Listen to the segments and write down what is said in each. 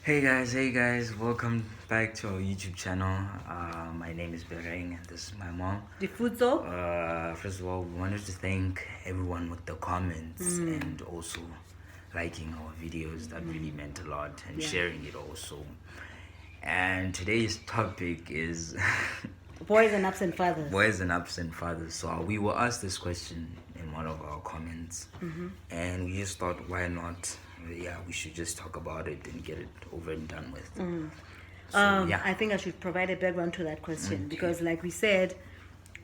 Hey guys, welcome back to our YouTube channel. My name is Bereng and this is my mom. The futsal. First of all, we wanted to thank everyone with the comments and also liking our videos. That really meant a lot, and Yeah. sharing it also. And today's topic is Boys and absent fathers. boys and absent fathers. So we were asked this question in one of our comments, and we just thought, why not? Yeah, we should just talk about it and get it over and done with. So, yeah. I think I should provide a background to that question because, like we said,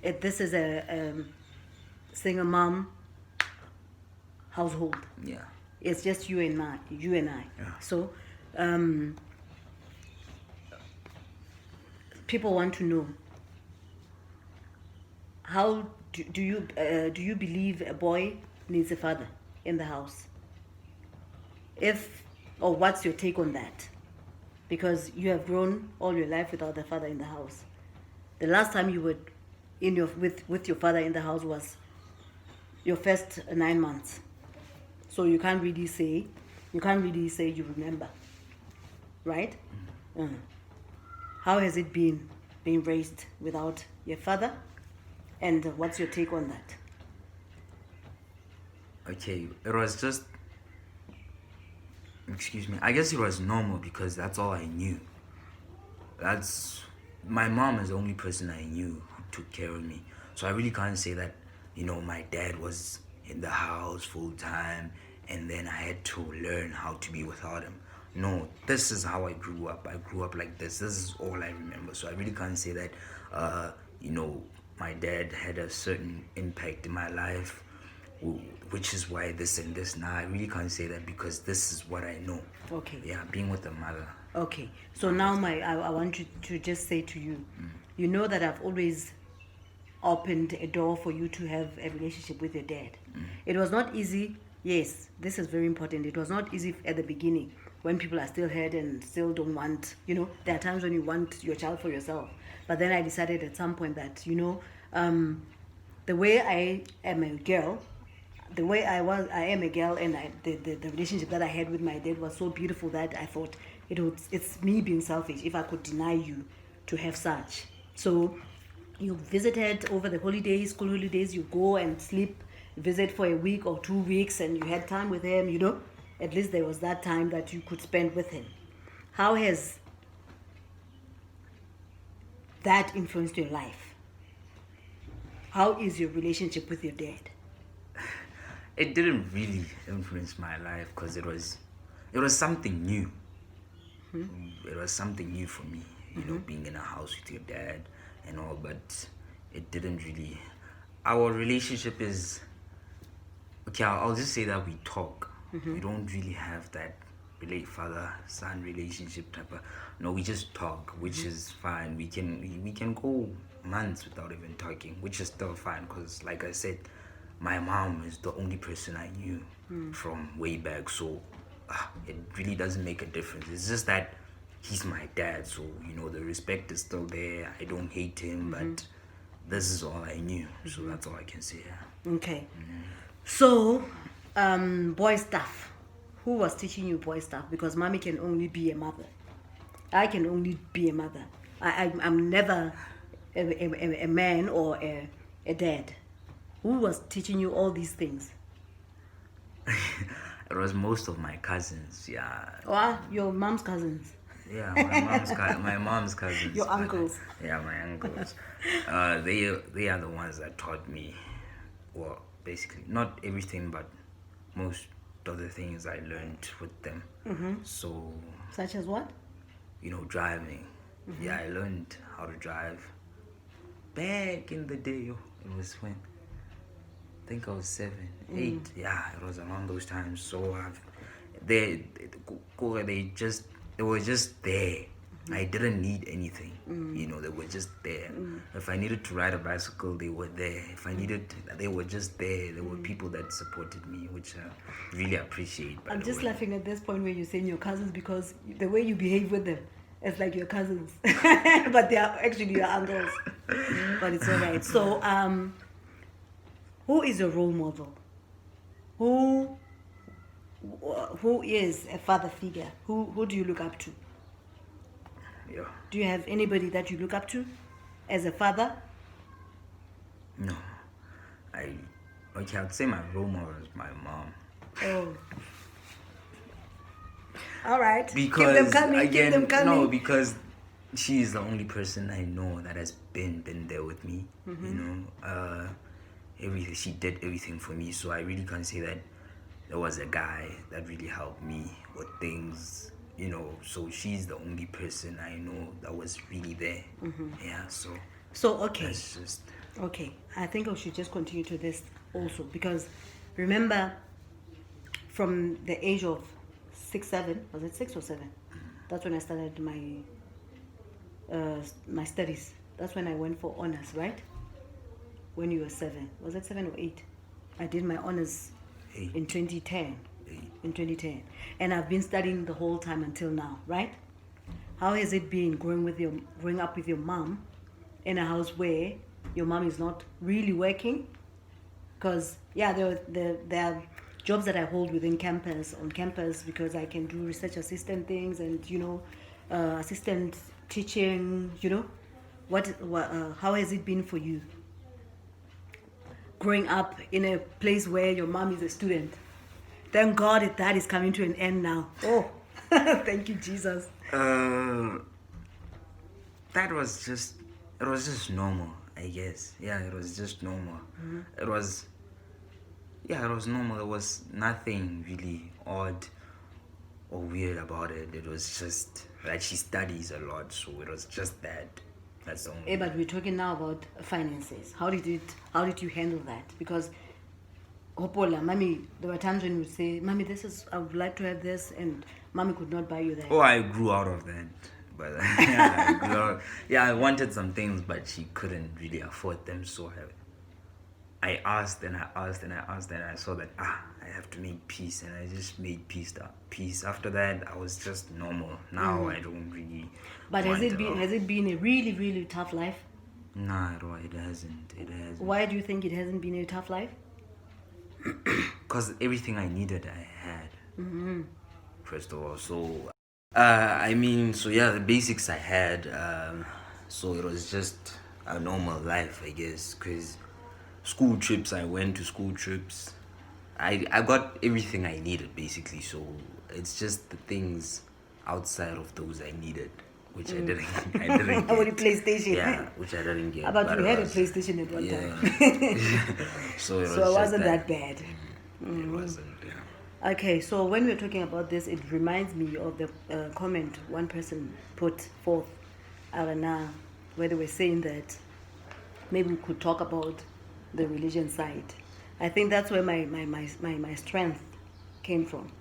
this is a single mom household. Yeah. It's just you and I. Yeah. So, people want to know how do you believe a boy needs a father in the house? Or what's your take on that? Because you have grown all your life without a father in the house. The last time you were with your father in the house was your first 9 months. So you can't really say you remember, right? How has it been being raised without your father? And what's your take on that? Okay, it was just, excuse me, I guess it was normal because that's all I knew. My mom is the only person I knew who took care of me. So I really can't say that, my dad was in the house full time and then I had to learn how to be without him. No, this is how I grew up. I grew up like this. This is all I remember. So I really can't say that, my dad had a certain impact in my life, which is why this and this. Now I really can't say that because this is what I know. Okay. Yeah, being with a mother. Okay. So now I want you to just say to you, you know that I've always opened a door for you to have a relationship with your dad. It was not easy. Yes, this is very important. It was not easy at the beginning when people are still hurt and still don't want, there are times when you want your child for yourself. But then I decided at some point that, the way I am a girl, I am a girl, and the relationship that I had with my dad was so beautiful that I thought it's me being selfish if I could deny you to have such. So you visited over the holidays, school holidays, you go and sleep, visit for a week or 2 weeks, and you had time with him, at least there was that time that you could spend with him. How has that influenced your life? How is your relationship with your dad? It didn't really influence my life because it was something new. It was something new for me, being in a house with your dad and all, but it didn't really. Our relationship is okay. I'll just say that we talk. We don't really have that father-son relationship type of. No, we just talk, which is fine. We can go months without even talking, which is still fine because, like I said, my mom is the only person I knew from way back. So it really doesn't make a difference. It's just that he's my dad, so the respect is still there. I don't hate him, but this is all I knew. So that's all I can say. Yeah. Okay. So, boy stuff. Who was teaching you boy stuff? Because mommy can only be a mother. I can only be a mother. I'm never a man or a dad. Who was teaching you all these things? It was most of my cousins. Yeah. Or your mom's cousins? Yeah, my mom's cousins. Your uncles. Yeah, my uncles. They are the ones that taught me. Well, basically not everything, but most of the things I learned with them. So, Such as what? driving. Yeah, I learned how to drive back in the day. It was when I think I was 7, 8. Yeah, it was around those times. So they were just there. I didn't need anything. They were just there. If I needed to ride a bicycle, they were there. They were just there. There were people that supported me, which I really appreciate. I'm just laughing at this point where you're saying your cousins because the way you behave with them, it's like your cousins, but they are actually your uncles. But it's all right. So, who is your role model? Who who is a father figure? Who do you look up to? Yeah. Do you have anybody that you look up to as a father? No. I'd say my role model is my mom. Oh. All right. Because keep them coming. again, Keep them coming. no, because she is the only person I know that has been there with me. You know, everything, she did everything for me. So I really can't say that there was a guy that really helped me with things. You know, so she's the only person I know that was really there. Yeah. So okay. That's just Okay, I think I should just continue to this also because remember, from the age of 6, 7, was it 6 or 7? That's when I started my studies. That's when I went for honors, right? When you were 7, was it 7 or 8? I did my honors 8. in 2010. 8. In 2010, and I've been studying the whole time until now, right? How has it been growing up with your mom in a house where your mom is not really working? Because yeah, there are jobs that I hold on campus because I can do research assistant things and assistant teaching. How has it been for you growing up in a place where your mom is a student? Thank God that is coming to an end now. Oh, thank you, Jesus. That was just normal, I guess. Yeah, it was just normal. It was normal. There was nothing really odd or weird about it. It was just that she studies a lot, so it was just that. That's the only. But we're talking now about finances. How did you handle that? Because Hopola, mommy, there were times when you would say, mommy, I would like to have this, and mommy could not buy you that. Oh, I grew out of that. But I wanted some things, but she couldn't really afford them, so I asked and I asked and I asked, and I saw that I have to make peace, and I just made peace. After that, I was just normal. Now I don't really. But has it been a really, really tough life? Nah, it hasn't. Why do you think it hasn't been a tough life? Because everything I needed, I had. First of all, so the basics I had. So it was just a normal life, I guess. Because school trips, I went to school trips. I got everything I needed basically. So it's just the things outside of those I needed, which I didn't. I didn't get. With the PlayStation. Yeah, which I didn't get. But you had a PlayStation at one time. So it wasn't that bad. It wasn't. Yeah. Okay, so when we're talking about this, it reminds me of the comment one person put forth, Arana, where they were saying that maybe we could talk about the religion side. I think that's where my strength came from.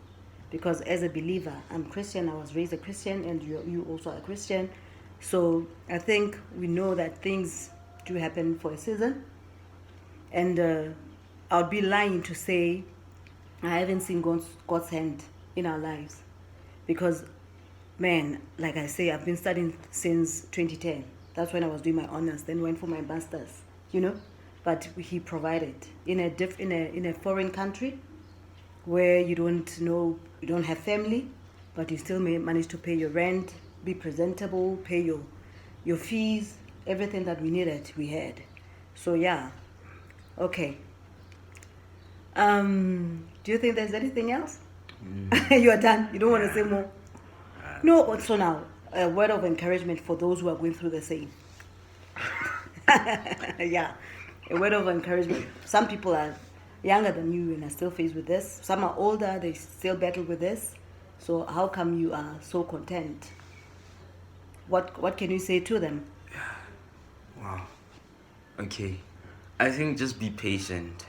Because as a believer, I'm Christian, I was raised a Christian, and you also are a Christian. So I think we know that things do happen for a season. And I would be lying to say I haven't seen God's hand in our lives. Because, man, like I say, I've been studying since 2010. That's when I was doing my honors, then went for my master's, But he provided in a foreign country where you don't have family, but you still manage to pay your rent, be presentable, pay your fees, everything that we needed, we had. So yeah, okay. Do you think there's anything else? You are done. You don't want to say more. No. So now, a word of encouragement for those who are going through the same. Yeah, a word of encouragement. Some people are younger than you and are still faced with this. Some are older, they still battle with this. So how come you are so content? What can you say to them? Wow. Okay. I think just be patient,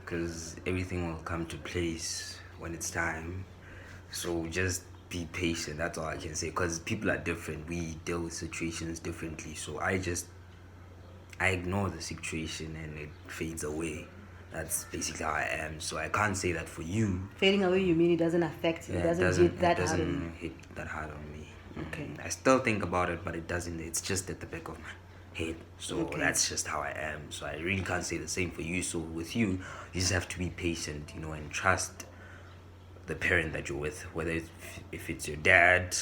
because everything will come to place when it's time. So just be patient. That's all I can say, because people are different. We deal with situations differently. So I ignore the situation and it fades away. That's basically how I am. So I can't say that for you. Fading away, you mean it doesn't affect you? It doesn't hit that hard on you? It doesn't hit that hard on me. Okay. I still think about it, but it doesn't. It's just at the back of my head. So that's just how I am. So I really can't say the same for you. So with you, you just have to be patient, and trust the parent that you're with, whether if it's your dad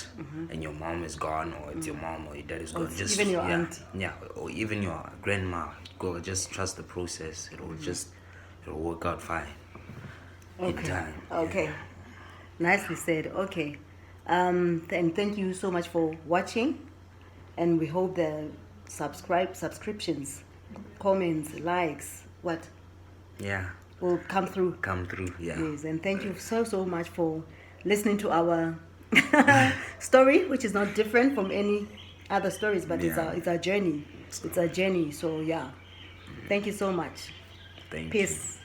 and your mom is gone, or it's your mom or your dad is gone. it's Just even your yeah, auntie. yeah, or even your grandma. Go, just trust the process. It'll work out fine in Okay. time. Okay. Nicely said. Okay. And thank you so much for watching. And we hope the subscriptions, comments, likes, what Yeah, will come through. come through. Yeah, Yes, and thank you so much for listening to our story, which is not different from any other stories, but Yeah. it's a journey. It's a journey. So yeah, thank you so much. thank you. Peace.